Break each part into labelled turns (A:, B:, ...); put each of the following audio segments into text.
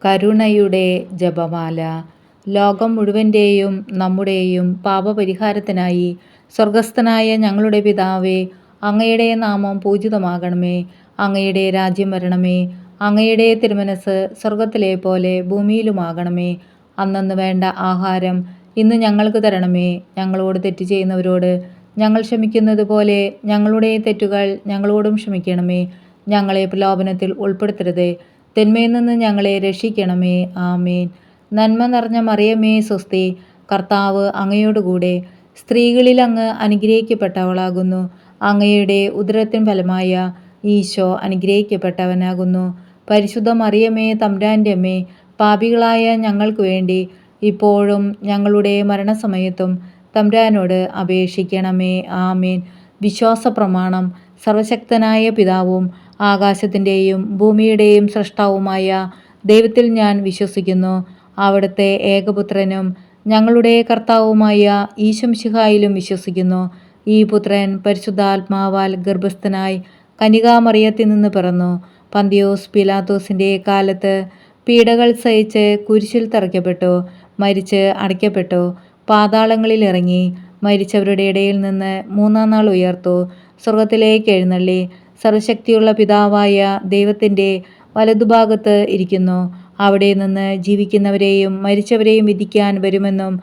A: കരുണയുടെ ജപമാല. ലോകം മുഴുവൻ്റെയും നമ്മുടെയും പാപപരിഹാരത്തിനായി സ്വർഗസ്ഥനായ ഞങ്ങളുടെ പിതാവേ, അങ്ങയുടെ നാമം പൂജിതമാകണമേ. അങ്ങയുടെ രാജ്യം വരണമേ. അങ്ങയുടെ തിരുമനസ് സ്വർഗത്തിലെ പോലെ ഭൂമിയിലുമാകണമേ. അന്നന്ന് വേണ്ട ആഹാരം ഇന്ന് ഞങ്ങൾക്ക് തരണമേ. ഞങ്ങളോട് തെറ്റ് ചെയ്യുന്നവരോട് ഞങ്ങൾ ക്ഷമിക്കുന്നത് പോലെ ഞങ്ങളുടെ തെറ്റുകൾ ഞങ്ങളോടും ക്ഷമിക്കണമേ. ഞങ്ങളെ പ്രലോഭനത്തിൽ ഉൾപ്പെടുത്തരുതേ, തിന്മയിൽ നിന്ന് ഞങ്ങളെ രക്ഷിക്കണമേ. ആമേൻ. നന്മ നിറഞ്ഞ മറിയമേ സ്വസ്തി, കർത്താവ് അങ്ങയോടുകൂടെ സ്ത്രീകളിൽ അങ്ങ് അനുഗ്രഹിക്കപ്പെട്ടവളാകുന്നു. അങ്ങയുടെ ഉദരത്തിൻ ഫലമായ ഈശോ അനുഗ്രഹിക്കപ്പെട്ടവനാകുന്നു. പരിശുദ്ധ മറിയമേ തമ്പുരാൻ്റെ അമ്മേ, പാപികളായ ഞങ്ങൾക്ക് വേണ്ടി ഇപ്പോഴും ഞങ്ങളുടെ മരണസമയത്തും തമ്പുരാനോട് അപേക്ഷിക്കണമേ. ആമേൻ. വിശ്വാസ പ്രമാണം. സർവശക്തനായ പിതാവും ആകാശത്തിൻ്റെയും ഭൂമിയുടെയും സൃഷ്ടാവുമായ ദൈവത്തിൽ ഞാൻ വിശ്വസിക്കുന്നു. അവിടുത്തെ ഏകപുത്രനും ഞങ്ങളുടെ കർത്താവുമായ ഈശോമിശിഹായിലും വിശ്വസിക്കുന്നു. ഈ പുത്രൻ പരിശുദ്ധാത്മാവാൽ ഗർഭസ്ഥനായി കന്യകാമറിയത്തിൽ നിന്ന് പിറന്നു. പന്തിയോസ് പീലാത്തോസിൻ്റെ കാലത്ത് പീഡകൾ സഹിച്ച് കുരിശിൽ തറയ്ക്കപ്പെട്ടു, മരിച്ച് അടയ്ക്കപ്പെട്ടു, പാതാളങ്ങളിൽ ഇറങ്ങി, മരിച്ചവരുടെ ഇടയിൽ നിന്ന് മൂന്നാം നാൾ ഉയർത്തു, സ്വർഗത്തിലേക്ക് എഴുന്നള്ളി, സർവശക്തിയുള്ള പിതാവായ ദൈവത്തിൻ്റെ വലതുഭാഗത്ത് ഇരിക്കുന്നു. അവിടെ നിന്ന് ജീവിക്കുന്നവരെയും മരിച്ചവരെയും വിധിക്കാൻ വരുമെന്നും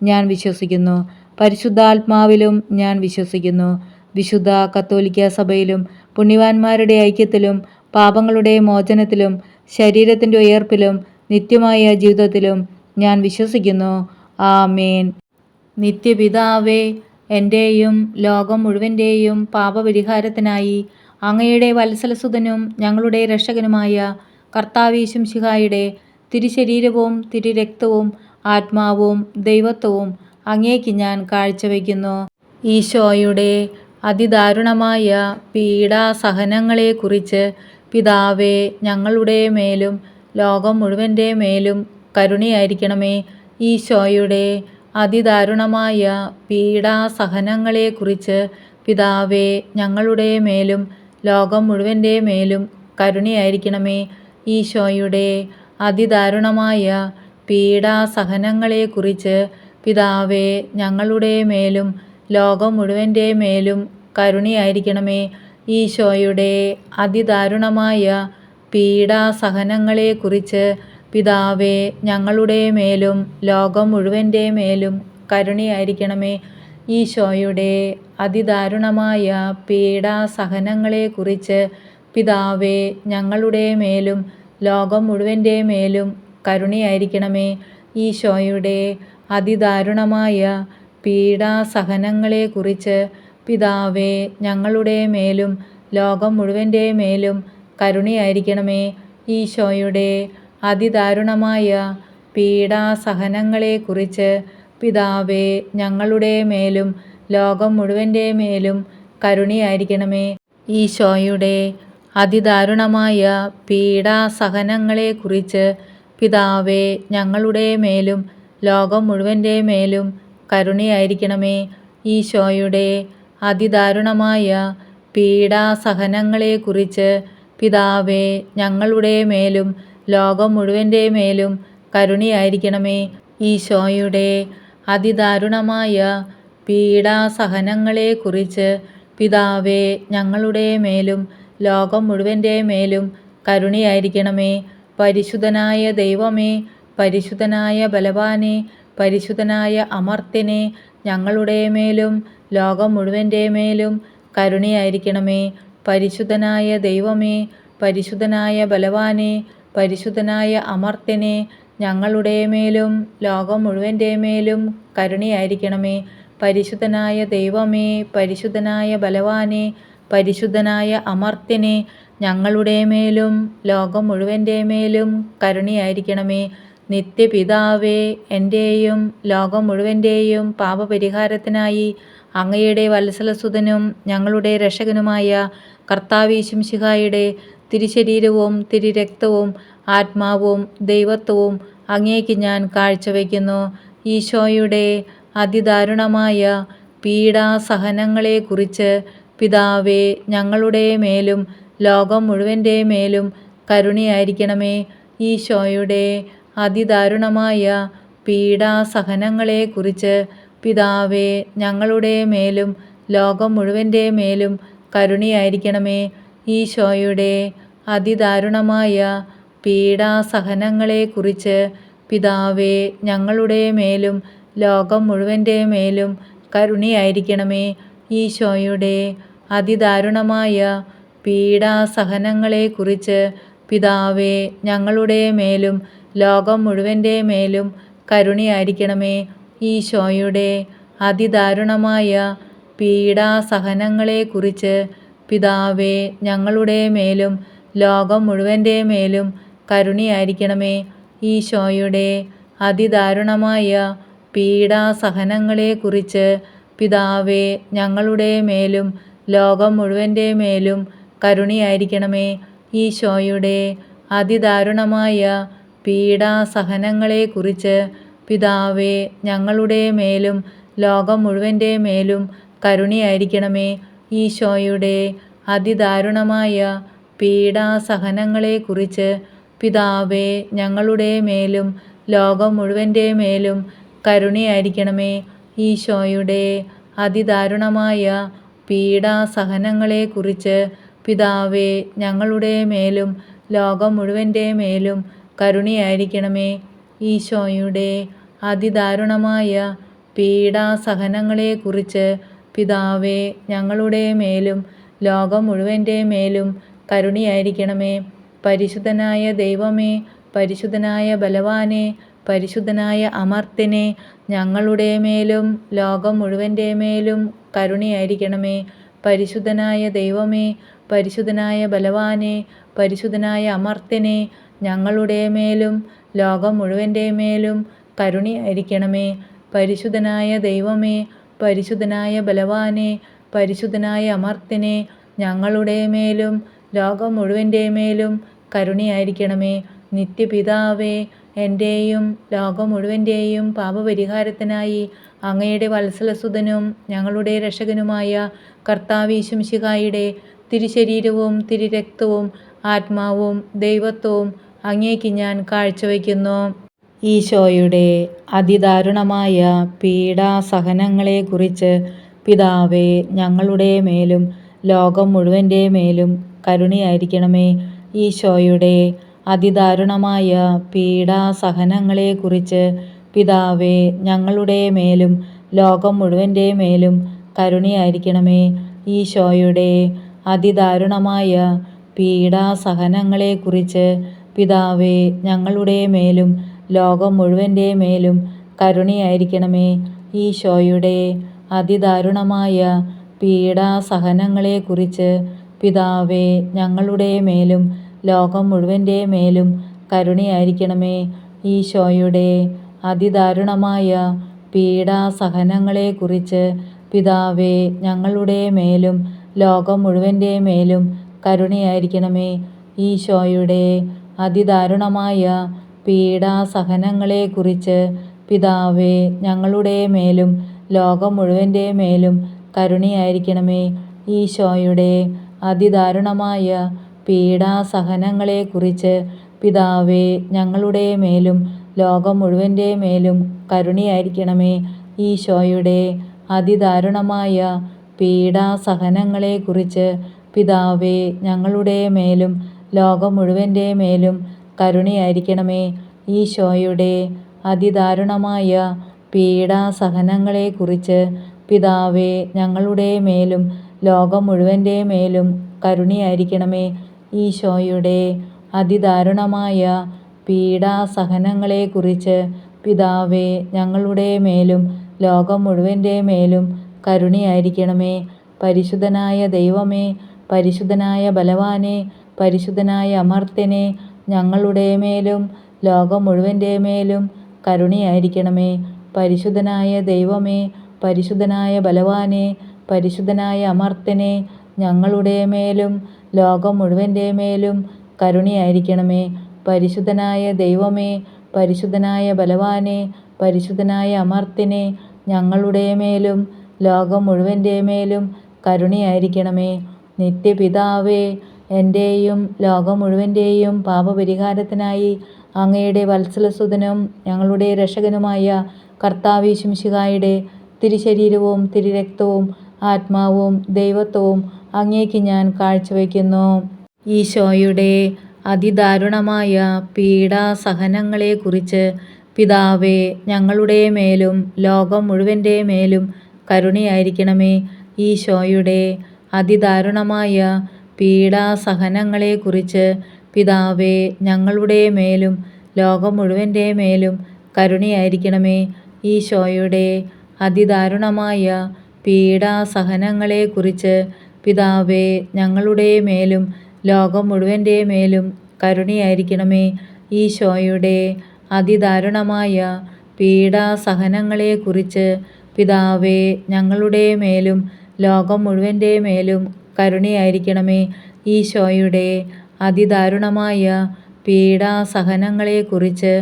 A: ഞാൻ വിശ്വസിക്കുന്നു. പരിശുദ്ധാത്മാവിലും ഞാൻ വിശ്വസിക്കുന്നു. വിശുദ്ധ കത്തോലിക്ക സഭയിലും പുണ്യവാന്മാരുടെ ഐക്യത്തിലും പാപങ്ങളുടെ മോചനത്തിലും ശരീരത്തിൻ്റെ ഉയർപ്പിലും നിത്യമായ ജീവിതത്തിലും ഞാൻ വിശ്വസിക്കുന്നു. ആമേൻ. നിത്യപിതാവേ, എൻ്റെയും ലോകം മുഴുവൻ്റെയും പാപപരിഹാരത്തിനായി അങ്ങയുടെ വത്സലസുതനും ഞങ്ങളുടെ രക്ഷകനുമായ കർത്താവീശുംശിഹായുടെ തിരുശരീരവും തിരുരക്തവും ആത്മാവും ദൈവത്വവും അങ്ങേക്ക് ഞാൻ കാഴ്ചവെക്കുന്നു. ഈശോയുടെ അതിദാരുണമായ പീഡാസഹനങ്ങളെക്കുറിച്ച് പിതാവേ, ഞങ്ങളുടെ മേലും ലോകം മുഴുവൻ്റെ മേലും കരുണയായിരിക്കണമേ. ഈശോയുടെ അതിദാരുണമായ പീഡാസഹനങ്ങളെക്കുറിച്ച് പിതാവേ, ഞങ്ങളുടെ മേലും ലോകം മുഴുവൻ്റെ മേലും കരുണയായിരിക്കണമേ. ഈശോയുടെ അതിദാരുണമായ പീഡാസഹനങ്ങളെക്കുറിച്ച് പിതാവേ, ഞങ്ങളുടെ മേലും ലോകം മുഴുവൻ്റെ മേലും കരുണയായിരിക്കണമേ. ഈശോയുടെ അതിദാരുണമായ പീഡാസഹനങ്ങളെക്കുറിച്ച് പിതാവേ, ഞങ്ങളുടെ മേലും ലോകം മുഴുവൻ്റെ മേലും കരുണയായിരിക്കണമേ. ഈശോയുടെ അതിദാരുണമായ പീഡാസഹനങ്ങളെക്കുറിച്ച് പിതാവേ, ഞങ്ങളുടെ മേലും ലോകം മുഴുവൻ്റെ മേലും കരുണയായിരിക്കണമേ. ഈശോയുടെ അതിദാരുണമായ പീഡാസഹനങ്ങളെക്കുറിച്ച് പിതാവേ, ഞങ്ങളുടെ മേലും ലോകം മുഴുവൻ്റെ മേലും കരുണയായിരിക്കണമേ. ഈശോയുടെ അതിദാരുണമായ പീഡാസഹനങ്ങളെക്കുറിച്ച് പിതാവേ, ഞങ്ങളുടെ മേലും ലോകം മുഴുവൻ്റെ മേലും കരുണയായിരിക്കണമേ. ഈശോയുടെ അതിദാരുണമായ പീഡാസഹനങ്ങളെക്കുറിച്ച് പിതാവേ, ഞങ്ങളുടെ മേലും ലോകം മുഴുവൻ്റെ മേലും കരുണയായിരിക്കണമേ. ഈശോയുടെ അതിദാരുണമായ പീഡാസഹനങ്ങളെക്കുറിച്ച് പിതാവേ, ഞങ്ങളുടെ മേലും ലോകം മുഴുവൻ്റെ മേലും കരുണയായിരിക്കണമേ. ഈശോയുടെ അതിദാരുണമായ പീഡാസഹനങ്ങളെക്കുറിച്ച് പിതാവേ, ഞങ്ങളുടെ മേലും ലോകം മുഴുവൻ്റെ മേലും കരുണയായിരിക്കണമേ. പരിശുദ്ധനായ ദൈവമേ, പരിശുദ്ധനായ ബലവാനെ, പരിശുദ്ധനായ അമർത്യനെ, ഞങ്ങളുടെ മേലും ലോകം മുഴുവൻ്റെ മേലും കരുണയായിരിക്കണമേ. പരിശുദ്ധനായ ദൈവമേ, പരിശുദ്ധനായ ബലവാനെ, പരിശുദ്ധനായ അമർത്യനെ, ഞങ്ങളുടെ മേലും ലോകം മുഴുവൻ്റെ മേലും കരുണയായിരിക്കണമേ. പരിശുദ്ധനായ ദൈവമേ, പരിശുദ്ധനായ ബലവാനെ, പരിശുദ്ധനായ അമർത്യനെ, ഞങ്ങളുടെ മേലും ലോകം മുഴുവൻ്റെ മേലും കരുണയായിരിക്കണമേ. നിത്യപിതാവേ, എൻ്റെയും ലോകം മുഴുവൻ്റെയും പാപപരിഹാരത്തിനായി അങ്ങയുടെ വത്സലസുതനും ഞങ്ങളുടെ രക്ഷകനുമായ കർത്താവീശുംശിഹായുടെ തിരുശരീരവും തിരുരക്തവും ആത്മാവും ദൈവത്വവും അങ്ങേക്ക് ഞാൻ കാഴ്ചവെക്കുന്നു. ഈശോയുടെ അതിദാരുണമായ പീഡാസഹനങ്ങളെക്കുറിച്ച് പിതാവേ, ഞങ്ങളുടെ മേലും ലോകം മുഴുവൻ്റെ മേലും കരുണയായിരിക്കണമേ. ഈശോയുടെ അതിദാരുണമായ പീഡാസഹനങ്ങളെക്കുറിച്ച് പിതാവേ ഞങ്ങളുടെ മേലും ലോകം മുഴുവൻ്റെ മേലും കരുണയായിരിക്കണമേ. ഈശോയുടെ അതിദാരുണമായ പീഡാസഹനങ്ങളെക്കുറിച്ച് പിതാവേ ഞങ്ങളുടെ മേലും ലോകം മുഴുവൻ്റെ മേലും കരുണയായിരിക്കണമേ. ഈശോയുടെ അതിദാരുണമായ പീഡാസഹനങ്ങളെക്കുറിച്ച് പിതാവേ ഞങ്ങളുടെ മേലും ലോകം മുഴുവൻ്റെ മേലും കരുണയായിരിക്കണമേ. ഈശോയുടെ അതിദാരുണമായ പീഡാസഹനങ്ങളെക്കുറിച്ച് പിതാവേ ഞങ്ങളുടെ മേലും ലോകം മുഴുവൻ്റെ മേലും കരുണയായിരിക്കണമേ. ഈശോയുടെ അതിദാരുണമായ പീഡാസഹനങ്ങളെക്കുറിച്ച് പിതാവേ ഞങ്ങളുടെ മേലും ലോകം മുഴുവൻ്റെ മേലും കരുണയായിരിക്കണമേ. ഈശോയുടെ അതിദാരുണമായ പീഡാസഹനങ്ങളെക്കുറിച്ച് പിതാവേ ഞങ്ങളുടെ മേലും ലോകം മുഴുവൻ്റെ മേലും കരുണയായിരിക്കണമേ. ഈശോയുടെ അതിദാരുണമായ പീഡാസഹനങ്ങളെക്കുറിച്ച് പിതാവേ ഞങ്ങളുടെ മേലും ലോകം മുഴുവൻ്റെ മേലും കരുണയായിരിക്കണമേ. ഈശോയുടെ അതിദാരുണമായ പീഡാസഹനങ്ങളെക്കുറിച്ച് പിതാവേ ഞങ്ങളുടെ മേലും ലോകം മുഴുവൻ്റെ മേലും കരുണയായിരിക്കണമേ. ഈശോയുടെ അതിദാരുണമായ പീഡാസഹനങ്ങളെക്കുറിച്ച് പിതാവേ ഞങ്ങളുടെ മേലും ലോകം മുഴുവൻ്റെ മേലും കരുണയായിരിക്കണമേ. പരിശുദ്ധനായ ദൈവമേ, പരിശുദ്ധനായ ബലവാനെ, പരിശുദ്ധനായ അമർത്യനെ, ഞങ്ങളുടെ മേലും ലോകം മുഴുവൻ്റെ മേലും കരുണയായിരിക്കണമേ. പരിശുദ്ധനായ ദൈവമേ, പരിശുദ്ധനായ ബലവാനെ, പരിശുദ്ധനായ അമർത്യനെ, ഞങ്ങളുടെ മേലും ലോകം മുഴുവൻ്റെ മേലും കരുണയായിരിക്കണമേ. പരിശുദ്ധനായ ദൈവമേ, പരിശുദ്ധനായ ബലവാനെ, പരിശുദ്ധനായ അമർത്യനെ, ഞങ്ങളുടെ മേലും ലോകം മുഴുവൻ്റെ മേലും കരുണയായിരിക്കണമേ. നിത്യപിതാവേ, എൻ്റെയും ലോകം മുഴുവൻ്റെയും പാപപരിഹാരത്തിനായി അങ്ങയുടെ വത്സലസുതനും ഞങ്ങളുടെ രക്ഷകനുമായ കർത്താവ് യേശു മിശിഹായുടെ തിരുശരീരവും തിരുരക്തവും ആത്മാവും ദൈവത്വവും അങ്ങേക്ക് ഞാൻ കാഴ്ചവയ്ക്കുന്നു. ഈശോയുടെ അതിദാരുണമായ പീഡാസഹനങ്ങളെക്കുറിച്ച് പിതാവേ ഞങ്ങളുടെ മേലും ലോകം മുഴുവൻ്റെ മേലും കരുണയായിരിക്കണമേ. ഈശോയുടെ അതിദാരുണമായ പീഡാസഹനങ്ങളെക്കുറിച്ച് പിതാവേ ഞങ്ങളുടെ മേലും ലോകം മുഴുവൻ്റെ മേലും കരുണയായിരിക്കണമേ. ഈശോയുടെ അതിദാരുണമായ പീഡാസഹനങ്ങളെക്കുറിച്ച് പിതാവേ ഞങ്ങളുടെ മേലും ലോകം മുഴുവൻ്റെ മേലും കരുണയായിരിക്കണമേ. ഈശോയുടെ അതിദാരുണമായ പീഡാസഹനങ്ങളെക്കുറിച്ച് പിതാവേ ഞങ്ങളുടെ മേലും ലോകം മുഴുവൻ്റെ മേലും കരുണയായിരിക്കണമേ. ഈശോയുടെ അതിദാരുണമായ പീഡാസഹനങ്ങളെക്കുറിച്ച് പിതാവേ ഞങ്ങളുടെ മേലും ലോകം മുഴുവൻ്റെ മേലും കരുണയായിരിക്കണമേ. ഈശോയുടെ അതിദാരുണമായ പീഡാസഹനങ്ങളെക്കുറിച്ച് പിതാവേ ഞങ്ങളുടെ മേലും ലോകം മുഴുവൻ്റെ മേലും കരുണയായിരിക്കണമേ. ഈശോയുടെ അതിദാരുണമായ പീഡാസഹനങ്ങളെക്കുറിച്ച് പിതാവേ ഞങ്ങളുടെ മേലും ലോകം മുഴുവൻ്റെ മേലും കരുണയായിരിക്കണമേ. ഈശോയുടെ അതിദാരുണമായ പീഡാസഹനങ്ങളെക്കുറിച്ച് പിതാവേ ഞങ്ങളുടെ മേലും ലോകം മുഴുവൻ്റെ മേലും കരുണയായിരിക്കണമേ. ഈശോയുടെ അതിദാരുണമായ പീഡാസഹനങ്ങളെക്കുറിച്ച് പിതാവേ ഞങ്ങളുടെ മേലും ലോകം മുഴുവൻ്റെ മേലും കരുണയായിരിക്കണമേ. ഈശോയുടെ അതിദാരുണമായ പീഡാസഹനങ്ങളെക്കുറിച്ച് പിതാവേ ഞങ്ങളുടെ മേലും ലോകം മുഴുവൻ്റെ മേലും കരുണയായിരിക്കണമേ. പരിശുദ്ധനായ ദൈവമേ, പരിശുദ്ധനായ ബലവാനെ, പരിശുദ്ധനായ അമർത്യനെ, ഞങ്ങളുടെ മേലും ലോകം മുഴുവൻ്റെ മേലും കരുണയായിരിക്കണമേ. പരിശുദ്ധനായ ദൈവമേ, പരിശുദ്ധനായ ബലവാനെ, പരിശുദ്ധനായ അമർത്യനെ, ഞങ്ങളുടെ മേലും ലോകം മുഴുവൻ്റെ മേലും കരുണയായിരിക്കണമേ. പരിശുദ്ധനായ ദൈവമേ, പരിശുദ്ധനായ ബലവാനെ, പരിശുദ്ധനായ അമർത്യനെ, ഞങ്ങളുടെ മേലും ലോകം മുഴുവൻ്റെ മേലും കരുണയായിരിക്കണമേ. നിത്യപിതാവേ, എൻ്റെയും ലോകം മുഴുവൻ്റെയും പാപപരിഹാരത്തിനായി അങ്ങയുടെ വത്സലസുതനും ഞങ്ങളുടെ രക്ഷകനുമായ കർത്താവ് യേശുമിശിഹായുടെ തിരുശരീരവും തിരുരക്തവും ആത്മാവും ദൈവത്വവും അങ്ങേക്ക് ഞാൻ കാഴ്ചവെക്കുന്നു. ഈശോയുടെ അതിദാരുണമായ പീഡാസഹനങ്ങളെക്കുറിച്ച് പിതാവേ, ഞങ്ങളുടെ മേലും ലോകം മുഴുവൻ്റെ മേലും കരുണയായിരിക്കണമേ. ഈശോയുടെ അതിദാരുണമായ പീഡാസഹനങ്ങളെക്കുറിച്ച് പിതാവേ, ഞങ്ങളുടെ മേലും ലോകം മുഴുവൻ്റെ മേലും കരുണയായിരിക്കണമേ. ഈശോയുടെ അതിദാരുണമായ പീഡാസഹനങ്ങളെക്കുറിച്ച് പിതാവേ, ഞങ്ങളുടെ മേലും ലോകം മുഴുവൻ്റെ മേലും കരുണയായിരിക്കണമേ. ഈശോയുടെ അതിദാരുണമായ പീഡാസഹനങ്ങളെക്കുറിച്ച് പിതാവേ, ഞങ്ങളുടെ മേലും ലോകം മുഴുവൻ്റെ മേലും കരുണയായിരിക്കണമേ. ഈശോയുടെ അതിദാരുണമായ പീഡാസഹനങ്ങളെക്കുറിച്ച്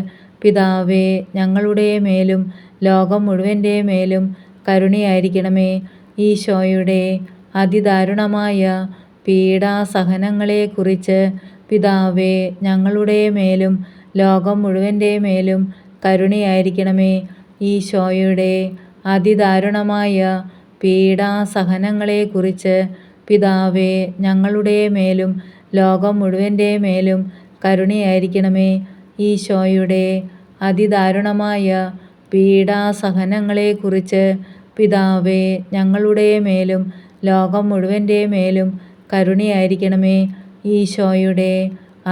A: പിതാവേ, ഞങ്ങളുടെ മേലും ലോകം മുഴുവൻ്റെ മേലും കരുണയായിരിക്കണമേ. ഈശോയുടെ അതിദാരുണമായ പീഡാസഹനങ്ങളെക്കുറിച്ച് പിതാവേ, ഞങ്ങളുടെ മേലും ലോകം മുഴുവൻ്റെ മേലും കരുണയായിരിക്കണമേ. ഈശോയുടെ അതിദാരുണമായ പീഡാസഹനങ്ങളെക്കുറിച്ച് പിതാവേ, ഞങ്ങളുടെ മേലും ലോകം മുഴുവൻ്റെ മേലും കരുണയായിരിക്കണമേ. ഈശോയുടെ അതിദാരുണമായ പീഡാസഹനങ്ങളെക്കുറിച്ച് പിതാവേ, ഞങ്ങളുടെ മേലും ലോകം മുഴുവൻ്റെ മേലും കരുണയായിരിക്കണമേ. ഈശോയുടെ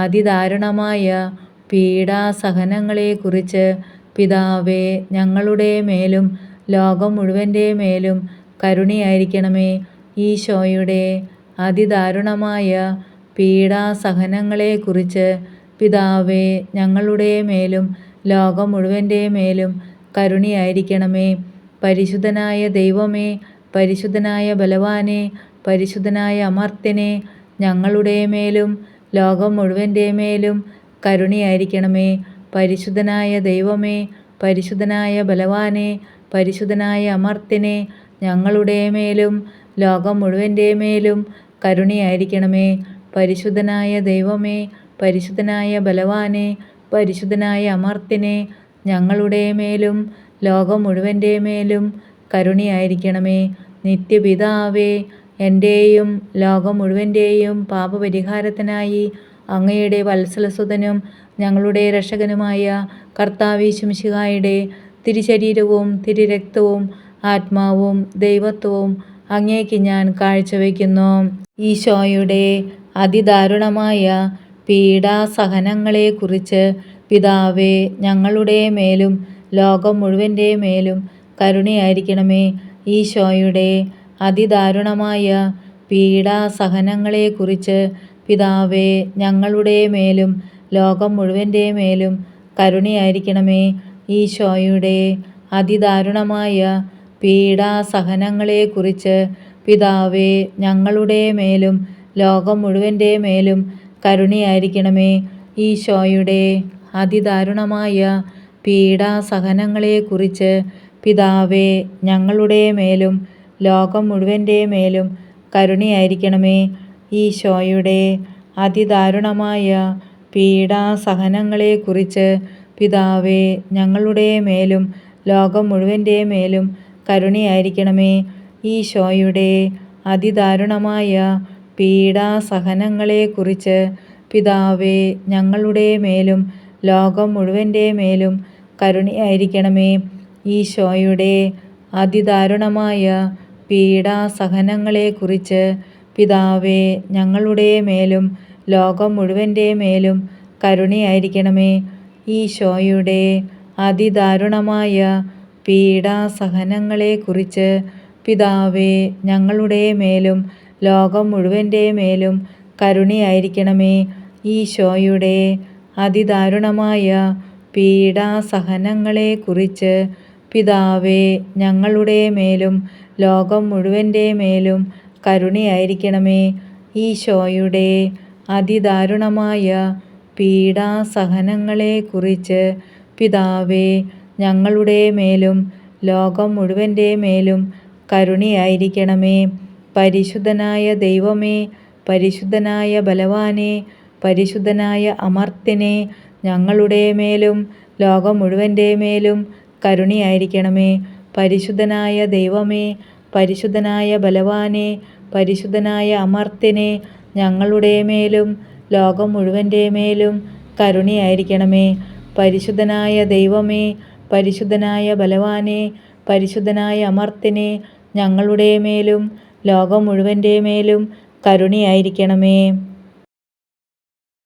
A: അതിദാരുണമായ പീഡാസഹനങ്ങളെക്കുറിച്ച് പിതാവേ, ഞങ്ങളുടെ മേലും ലോകം മുഴുവൻ്റെ മേലും കരുണയായിരിക്കണമേ. ഈശോയുടെ അതിദാരുണമായ പീഡാസഹനങ്ങളെക്കുറിച്ച് പിതാവേ, ഞങ്ങളുടെ മേലും ലോകം മുഴുവൻ്റെ മേലും കരുണയായിരിക്കണമേ. പരിശുദ്ധനായ ദൈവമേ, പരിശുദ്ധനായ ബലവാനെ, പരിശുദ്ധനായ അമർത്യനെ, ഞങ്ങളുടെ മേലും ലോകം മുഴുവൻ്റെ മേലും കരുണയായിരിക്കണമേ. പരിശുദ്ധനായ ദൈവമേ, പരിശുദ്ധനായ ബലവാനെ, പരിശുദ്ധനായ അമർത്യനെ, ഞങ്ങളുടെ മേലും ലോകം മുഴുവൻ്റെ മേലും കരുണയായിരിക്കണമേ. പരിശുദ്ധനായ ദൈവമേ, പരിശുദ്ധനായ ബലവാനെ, പരിശുദ്ധനായ അമർത്യനെ, ഞങ്ങളുടെ മേലും ലോകം മുഴുവൻ്റെ മേലും കരുണയായിരിക്കണമേ. നിത്യപിതാവേ, എൻ്റെയും ലോകം മുഴുവൻ്റെയും പാപപരിഹാരത്തിനായി അങ്ങയുടെ വത്സലസുതനും ഞങ്ങളുടെ രക്ഷകനുമായ കർത്താവ് യേശുമിശിഹായുടെ തിരുശരീരവും തിരുരക്തവും ആത്മാവും ദൈവത്വവും അങ്ങേക്ക് ഞാൻ കാഴ്ചവെക്കുന്നു. ഈശോയുടെ അതിദാരുണമായ പീഡാസഹനങ്ങളെക്കുറിച്ച് പിതാവേ, ഞങ്ങളുടെ മേലും ലോകം മുഴുവൻ്റെ മേലും കരുണയായിരിക്കണമേ. ഈശോയുടെ അതിദാരുണമായ പീഡാസഹനങ്ങളെക്കുറിച്ച് പിതാവേ, ഞങ്ങളുടെ മേലും ലോകം മുഴുവൻ്റെ മേലും കരുണയായിരിക്കണമേ. ഈശോയുടെ അതിദാരുണമായ പീഡാസഹനങ്ങളെക്കുറിച്ച് പിതാവേ, ഞങ്ങളുടെ മേലും ലോകം മുഴുവൻ്റെ മേലും കരുണയായിരിക്കണമേ. ഈശോയുടെ അതിദാരുണമായ പീഡാസഹനങ്ങളെക്കുറിച്ച് പിതാവേ, ഞങ്ങളുടെ മേലും ലോകം മുഴുവൻ്റെ മേലും കരുണയായിരിക്കണമേ. ഈശോയുടെ അതിദാരുണമായ പീഡാസഹനങ്ങളെക്കുറിച്ച് പിതാവേ, ഞങ്ങളുടെ മേലും ലോകം മുഴുവൻ്റെ മേലും കരുണയായിരിക്കണമേ. ഈശോയുടെ അതിദാരുണമായ പീഡാസഹനങ്ങളെക്കുറിച്ച് പിതാവേ, ഞങ്ങളുടെ മേലും ലോകം മുഴുവൻ്റെ മേലും കരുണയായിരിക്കണമേ. ഈശോയുടെ അതിദാരുണമായ പീഡാസഹനങ്ങളെക്കുറിച്ച് പിതാവേ, ഞങ്ങളുടെ മേലും ലോകം മുഴുവൻ്റെ മേലും കരുണയായിരിക്കണമേ. ഈശോയുടെ അതിദാരുണമായ പീഡാസഹനങ്ങളെക്കുറിച്ച് പിതാവേ, ഞങ്ങളുടെ മേലും ലോകം മുഴുവൻ്റെ മേലും കരുണയായിരിക്കണമേ. ഈശോയുടെ അതിദാരുണമായ പീഡാസഹനങ്ങളെക്കുറിച്ച് പിതാവേ, ഞങ്ങളുടെ മേലും ലോകം മുഴുവൻ്റെ മേലും കരുണയായിരിക്കണമേ. ഈശോയുടെ അതിദാരുണമായ പീഡാസഹനങ്ങളെക്കുറിച്ച് പിതാവേ, ഞങ്ങളുടെ മേലും ലോകം മുഴുവൻ്റെ മേലും കരുണയായിരിക്കണമേ. പരിശുദ്ധനായ ദൈവമേ, പരിശുദ്ധനായ ബലവാനെ, പരിശുദ്ധനായ അമർത്യനെ, ഞങ്ങളുടെ മേലും ലോകം മുഴുവൻ്റെ മേലും കരുണയായിരിക്കണമേ. പരിശുദ്ധനായ ദൈവമേ, പരിശുദ്ധനായ ബലവാനെ, പരിശുദ്ധനായ അമർത്യനെ, ഞങ്ങളുടെ മേലും ലോകം മുഴുവൻ്റെ മേലും കരുണയായിരിക്കണമേ. പരിശുദ്ധനായ ദൈവമേ, പരിശുദ്ധനായ ബലവാനെ, പരിശുദ്ധനായ അമർത്യനെ, ഞങ്ങളുടെ മേലും ലോകം മുഴുവൻ്റെ മേലും കരുണയായിരിക്കണമേ.